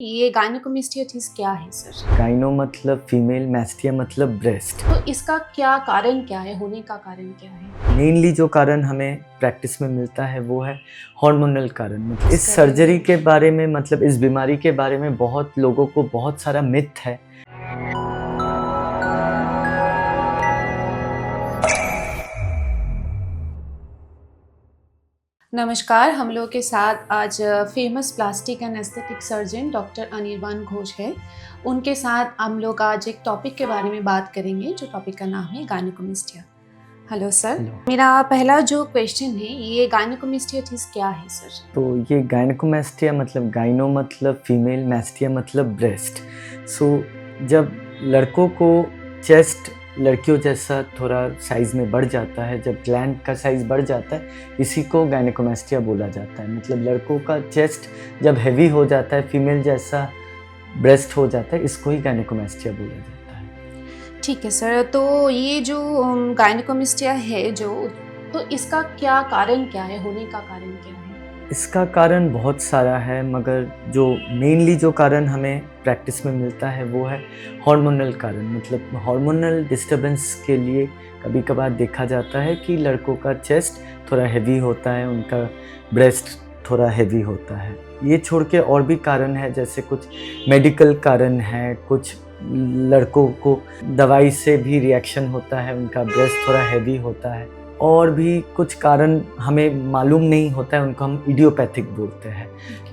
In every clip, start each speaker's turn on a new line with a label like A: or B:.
A: ये गायनेकोमेस्टियाटिस क्या है सर?
B: गाइनो मतलब फीमेल, मैस्टिया मतलब ब्रेस्ट।
A: तो इसका क्या कारण क्या है, होने का कारण क्या है?
B: मेनली जो कारण हमें प्रैक्टिस में मिलता है वो है हार्मोनल कारण। मतलब इस
A: सही।
B: सर्जरी के बारे में, मतलब इस बीमारी के बारे में बहुत लोगों को बहुत सारा मिथ है।
A: नमस्कार, हम लोग के साथ आज famous plastic and aesthetic surgeon doctor Anirban Ghosh है। उनके साथ हम लोग आज एक टॉपिक के बारे में बात करेंगे, जो टॉपिक का नाम है गायनेकोमेस्टिया। Hello sir.
B: हेलो।
A: मेरा पहला जो क्वेश्चन है, ये गायनेकोमेस्टियाटिस क्या है सर?
B: तो ये गायनेकोमेस्टिया मतलब गाइनो मतलब फीमेल, मैस्टिया मतलब ब्रेस्ट। जब लड़कों को चेस्ट लड़कियों जैसा थोड़ा साइज़ में बढ़ जाता है, जब ग्लैंड का साइज़ बढ़ जाता है, इसी को गायनेकोमेस्टिया बोला जाता है। मतलब लड़कों का चेस्ट जब हेवी हो जाता है, फीमेल जैसा ब्रेस्ट हो जाता है, इसको ही गायनेकोमेस्टिया बोला जाता है।
A: ठीक है सर। तो ये जो गायनेकोमेस्टिया है तो इसका क्या कारण क्या है, होने का कारण क्या है?
B: इसका कारण बहुत सारा है, मगर जो मेनली जो कारण हमें प्रैक्टिस में मिलता है वो है हार्मोनल कारण। मतलब हार्मोनल डिस्टर्बेंस के लिए कभी कभार देखा जाता है कि लड़कों का चेस्ट थोड़ा हेवी होता है, उनका ब्रेस्ट थोड़ा हेवी होता है। ये छोड़ के और भी कारण है, जैसे कुछ मेडिकल कारण है, कुछ लड़कों को दवाई से भी रिएक्शन होता है, उनका ब्रेस्ट थोड़ा हेवी होता है। और भी कुछ कारण हमें मालूम नहीं होता है, उनको हम इडियोपैथिक बोलते हैं।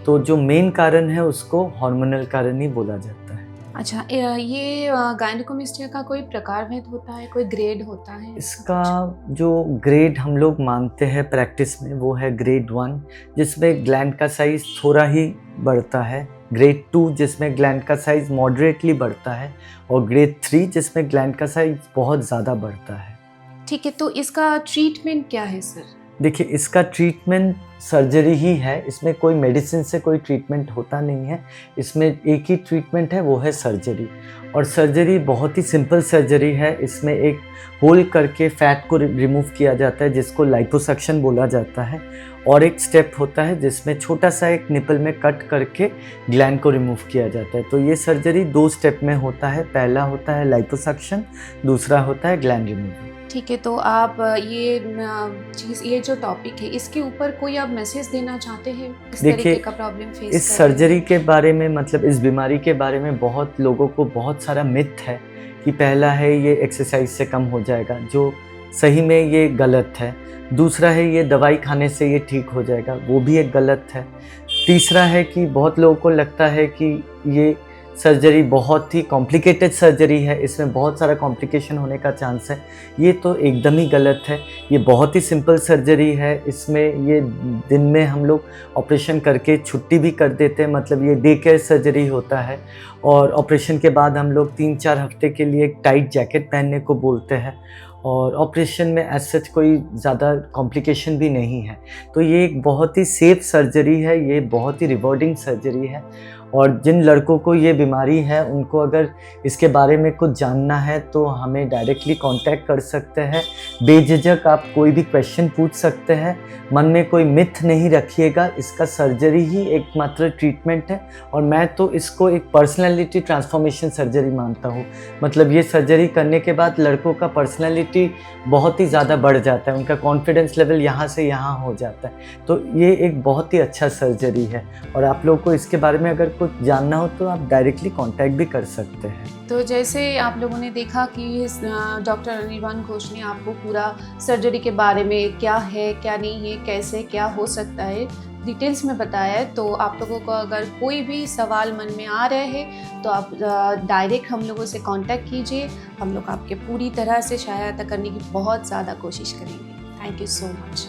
B: तो जो मेन कारण है उसको हार्मोनल कारण ही बोला जाता है।
A: अच्छा, ये गायनेकोमेस्टिया का कोई प्रकारभेद होता है, कोई ग्रेड होता है?
B: इसका जो ग्रेड हम लोग मानते हैं प्रैक्टिस में वो है ग्रेड 1, जिसमें ग्लैंड का साइज़ थोड़ा ही बढ़ता है, ग्रेड 2 जिसमें ग्लैंड का साइज़ मॉडरेटली बढ़ता है, और ग्रेड 3 जिसमें ग्लैंड का साइज़ बहुत ज़्यादा बढ़ता है।
A: ठीक है, तो इसका ट्रीटमेंट क्या है सर?
B: देखिए, इसका ट्रीटमेंट सर्जरी ही है, इसमें कोई मेडिसिन से कोई ट्रीटमेंट होता नहीं है। इसमें एक ही ट्रीटमेंट है, वो है सर्जरी। और सर्जरी बहुत ही सिंपल सर्जरी है। इसमें एक होल करके फैट को रिमूव किया जाता है, जिसको लाइपोसक्शन बोला जाता है। और एक स्टेप होता है जिसमें छोटा सा एक निपल में कट करके ग्लैंड को रिमूव किया जाता है। तो ये सर्जरी 2 स्टेप में होता है। पहला होता है लाइपोसक्शन, दूसरा होता है ग्लैंड रिमूवल।
A: ठीक है, तो आप ये जो टॉपिक है, इसके ऊपर कोई आप मैसेज देना चाहते हैं? इस
B: देखिए,
A: तरीके का प्रॉब्लम फेस
B: इस
A: कर रहे हैं?
B: सर्जरी के बारे में, मतलब इस बीमारी के बारे में बहुत लोगों को बहुत सारा मिथ है कि पहला है ये एक्सरसाइज से कम हो जाएगा, जो सही में ये गलत है। दूसरा है ये दवाई खाने से ये ठीक हो जाएगा, वो भी एक गलत है। तीसरा है कि बहुत लोगों को लगता है कि ये सर्जरी बहुत ही कॉम्प्लिकेटेड सर्जरी है, इसमें बहुत सारा कॉम्प्लिकेशन होने का चांस है। ये तो एकदम ही गलत है। ये बहुत ही सिंपल सर्जरी है। इसमें ये दिन में हम लोग ऑपरेशन करके छुट्टी भी कर देते हैं, मतलब ये डे केयर सर्जरी होता है। और ऑपरेशन के बाद हम लोग 3-4 हफ्ते के लिए एक टाइट जैकेट पहनने को बोलते हैं। और ऑपरेशन में एज सच कोई ज़्यादा कॉम्प्लिकेशन भी नहीं है। तो ये एक बहुत ही सेफ सर्जरी है, ये बहुत ही रिवॉर्डिंग सर्जरी है। और जिन लड़कों को ये बीमारी है, उनको अगर इसके बारे में कुछ जानना है तो हमें डायरेक्टली कांटेक्ट कर सकते हैं। बेझिझक आप कोई भी क्वेश्चन पूछ सकते हैं। मन में कोई मिथ नहीं रखिएगा, इसका सर्जरी ही एकमात्र ट्रीटमेंट है। और मैं तो इसको एक पर्सनैलिटी ट्रांसफॉर्मेशन सर्जरी मानता हूँ। मतलब ये सर्जरी करने के बाद लड़कों का पर्सनैलिटी बहुत ही ज़्यादा बढ़ जाता है, उनका कॉन्फिडेंस लेवल यहाँ से यहाँ हो जाता है। तो ये एक बहुत ही अच्छा सर्जरी है। और आप लोगों को इसके बारे में अगर कुछ जानना हो तो आप डायरेक्टली कांटेक्ट भी कर सकते हैं।
A: तो जैसे आप लोगों ने देखा कि डॉक्टर अनिर्बान घोष ने आपको पूरा सर्जरी के बारे में क्या है, क्या नहीं है, कैसे क्या हो सकता है, डिटेल्स में बताया है। तो आप लोगों को अगर कोई भी सवाल मन में आ रहे हैं तो आप डायरेक्ट हम लोगों से कांटेक्ट कीजिए। हम लोग आपके पूरी तरह से सहायता करने की बहुत ज़्यादा कोशिश करेंगे। Thank you so much.